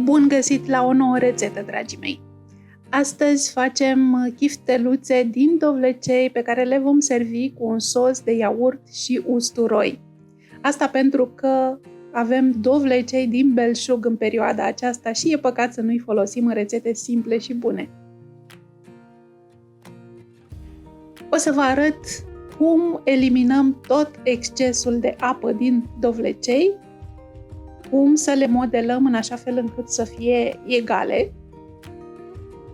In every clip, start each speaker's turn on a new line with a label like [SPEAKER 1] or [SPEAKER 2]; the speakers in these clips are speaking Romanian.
[SPEAKER 1] Bun găsit la o nouă rețetă, dragii mei! Astăzi facem chifteluțe din dovlecei pe care le vom servi cu un sos de iaurt și usturoi. Asta pentru că avem dovlecei din belșug în perioada aceasta și e păcat să nu-i folosim în rețete simple și bune. O să vă arăt cum eliminăm tot excesul de apă din dovlecei, cum să le modelăm în așa fel încât să fie egale,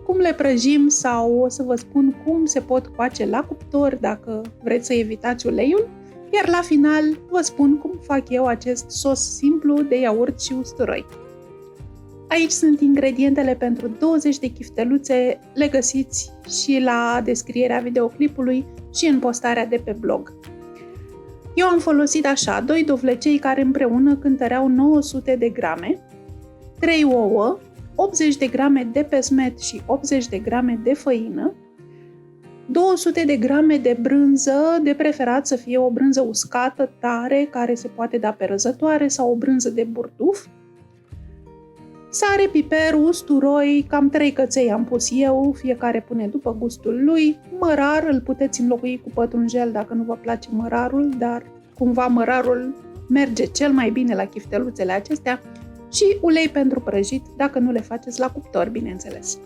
[SPEAKER 1] cum le prăjim sau o să vă spun cum se pot coace la cuptor dacă vreți să evitați uleiul, iar la final vă spun cum fac eu acest sos simplu de iaurt și usturoi. Aici sunt ingredientele pentru 20 de chifteluțe, le găsiți și la descrierea videoclipului și în postarea de pe blog. Eu am folosit așa 2 dovlecei care împreună cântăreau 900 de grame, 3 ouă, 80 de grame de pesmet și 80 de grame de făină, 200 de grame de brânză, de preferat să fie o brânză uscată, tare, care se poate da pe răzătoare sau o brânză de burduf, sare, piper, usturoi, cam 3 căței am pus eu, fiecare pune după gustul lui, mărar, îl puteți înlocui cu pătrunjel dacă nu vă place mărarul, dar cumva mărarul merge cel mai bine la chifteluțele acestea, și ulei pentru prăjit, dacă nu le faceți la cuptor, bineînțeles.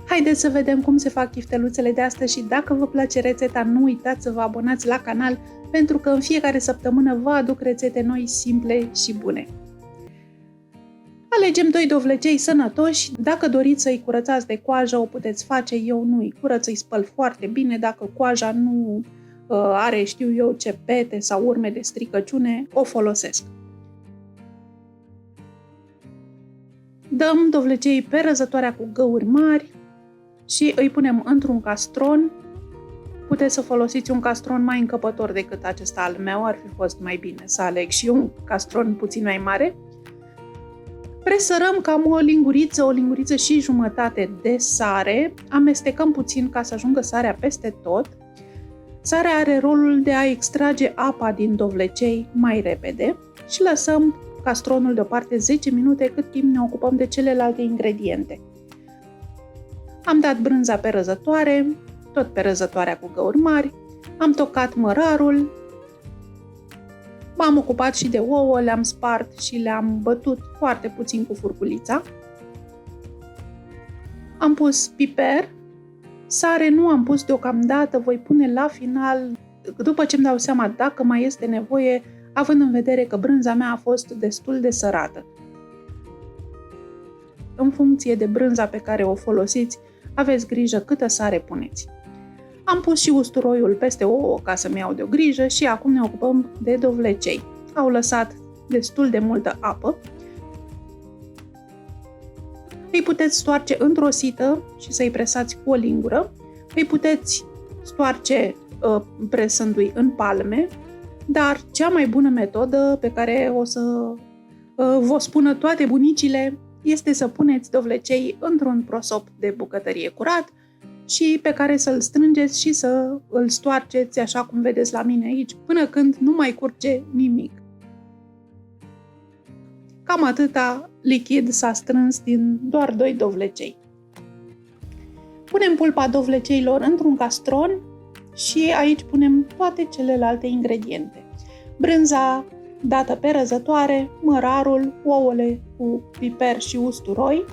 [SPEAKER 1] Haideți să vedem cum se fac chifteluțele de astăzi și dacă vă place rețeta, nu uitați să vă abonați la canal, pentru că în fiecare săptămână vă aduc rețete noi, simple și bune. Alegem 2 dovlecei sănătoși, dacă doriți să-i curățați de coajă, o puteți face, eu nu îi curăț, îi spăl foarte bine, dacă coaja nu are, știu eu, ce pete sau urme de stricăciune, o folosesc. Dăm dovlecei pe răzătoarea cu găuri mari și îi punem într-un castron. Puteți să folosiți un castron mai încăpător decât acesta al meu, ar fi fost mai bine să aleg și un castron puțin mai mare. Presărăm cam o linguriță și jumătate de sare, amestecăm puțin ca să ajungă sarea peste tot. Sarea are rolul de a extrage apa din dovlecei mai repede și lăsăm castronul deoparte 10 minute cât timp ne ocupăm de celelalte ingrediente. Am dat brânza pe răzătoare, tot pe răzătoarea cu găuri mari, am tocat mărarul, m-am ocupat și de ouă, le-am spart și le-am bătut foarte puțin cu furculița. Am pus piper, sare nu am pus deocamdată, voi pune la final, după ce îmi dau seama dacă mai este nevoie, având în vedere că brânza mea a fost destul de sărată. În funcție de brânza pe care o folosiți, aveți grijă câtă sare puneți. Am pus și usturoiul peste ouă ca să-mi iau de o grijă și acum ne ocupăm de dovlecei. Au lăsat destul de multă apă. Îi puteți stoarce într-o sită și să-i presați cu o lingură. Îi puteți stoarce presându-i în palme, dar cea mai bună metodă pe care o să vă spună toate bunicile este să puneți dovlecei într-un prosop de bucătărie curat și pe care să-l strângeți și să îl stoarceți așa cum vedeți la mine aici, până când nu mai curge nimic. Cam atâta lichid s-a strâns din doar 2 dovlecei. Punem pulpa dovleceilor într-un castron și aici punem toate celelalte ingrediente. Brânza dată pe răzătoare, mărarul, ouăle cu piper și usturoi.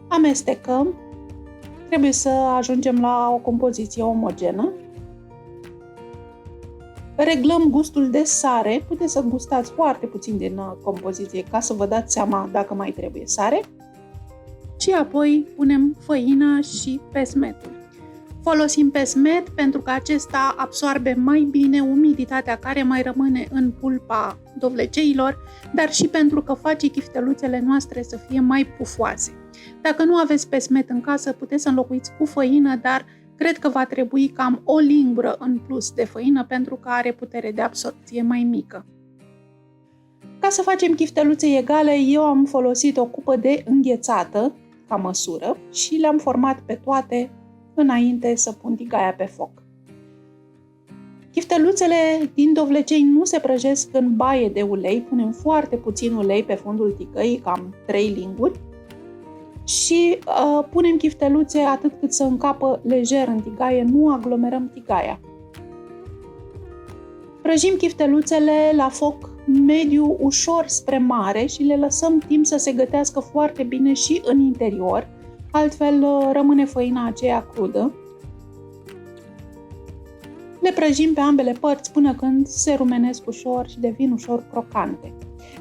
[SPEAKER 1] Amestecăm. Trebuie să ajungem la o compoziție omogenă. Reglăm gustul de sare. Puteți să gustați foarte puțin din compoziție ca să vă dați seama dacă mai trebuie sare. Și apoi punem făina și pesmetul. Folosim pesmet pentru că acesta absorbe mai bine umiditatea care mai rămâne în pulpa dovleceilor, dar și pentru că face chifteluțele noastre să fie mai pufoase. Dacă nu aveți pesmet în casă, puteți să înlocuiți cu făină, dar cred că va trebui cam o lingură în plus de făină pentru că are putere de absorpție mai mică. Ca să facem chifteluțe egale, eu am folosit o cupă de înghețată ca măsură și le-am format pe toate înainte să pun tigaia pe foc. Chifteluțele din dovlecei nu se prăjesc în baie de ulei, punem foarte puțin ulei pe fundul ticăii, cam 3 linguri, și punem chifteluțe atât cât să încapă lejer în tigaie, nu aglomerăm tigaia. Prăjim chifteluțele la foc mediu ușor spre mare și le lăsăm timp să se gătească foarte bine și în interior, altfel rămâne făina aceea crudă. Le prăjim pe ambele părți până când se rumenesc ușor și devin ușor crocante.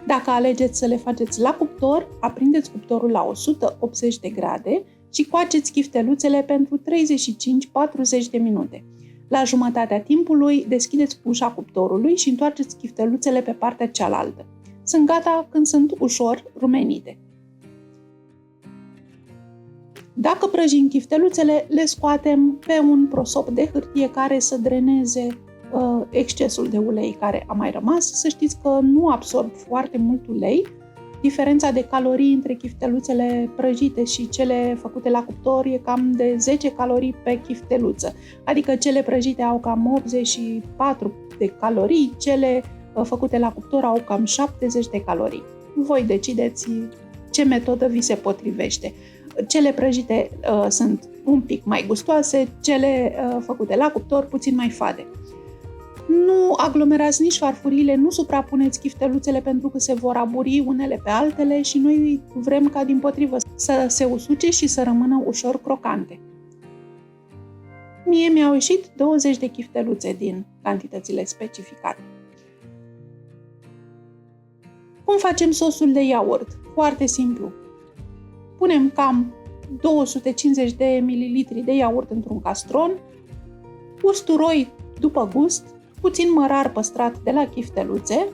[SPEAKER 1] Dacă alegeți să le faceți la cuptor, aprindeți cuptorul la 180 de grade și coaceți chifteluțele pentru 35-40 de minute. La jumătatea timpului, deschideți ușa cuptorului și întoarceți chifteluțele pe partea cealaltă. Sunt gata când sunt ușor rumenite. Dacă prăjim chifteluțele, le scoatem pe un prosop de hârtie care să dreneze excesul de ulei care a mai rămas. Să știți că nu absorb foarte mult ulei. Diferența de calorii între chifteluțele prăjite și cele făcute la cuptor e cam de 10 calorii pe chifteluță. Adică cele prăjite au cam 84 de calorii, cele făcute la cuptor au cam 70 de calorii. Voi decideți ce metodă vi se potrivește. Cele prăjite sunt un pic mai gustoase, cele făcute la cuptor puțin mai fade. Nu aglomerați nici farfuriile, nu suprapuneți chifteluțele pentru că se vor aburi unele pe altele și noi vrem ca dimpotrivă să se usuce și să rămână ușor crocante. Mie mi-au ieșit 20 de chifteluțe din cantitățile specificate. Cum facem sosul de iaurt? Foarte simplu. Punem cam 250 de ml de iaurt într-un castron, usturoi după gust, puțin mărar păstrat de la chifteluțe,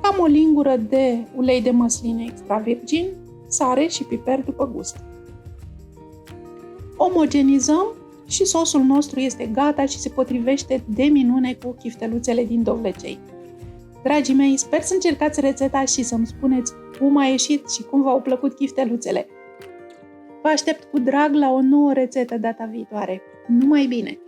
[SPEAKER 1] cam o lingură de ulei de măsline extra virgin, sare și piper după gust. Omogenizăm și sosul nostru este gata și se potrivește de minune cu chifteluțele din dovlecei. Dragii mei, sper să încercați rețeta și să-mi spuneți cum a ieșit și cum v-au plăcut chifteluțele. Vă aștept cu drag la o nouă rețetă data viitoare. Numai bine!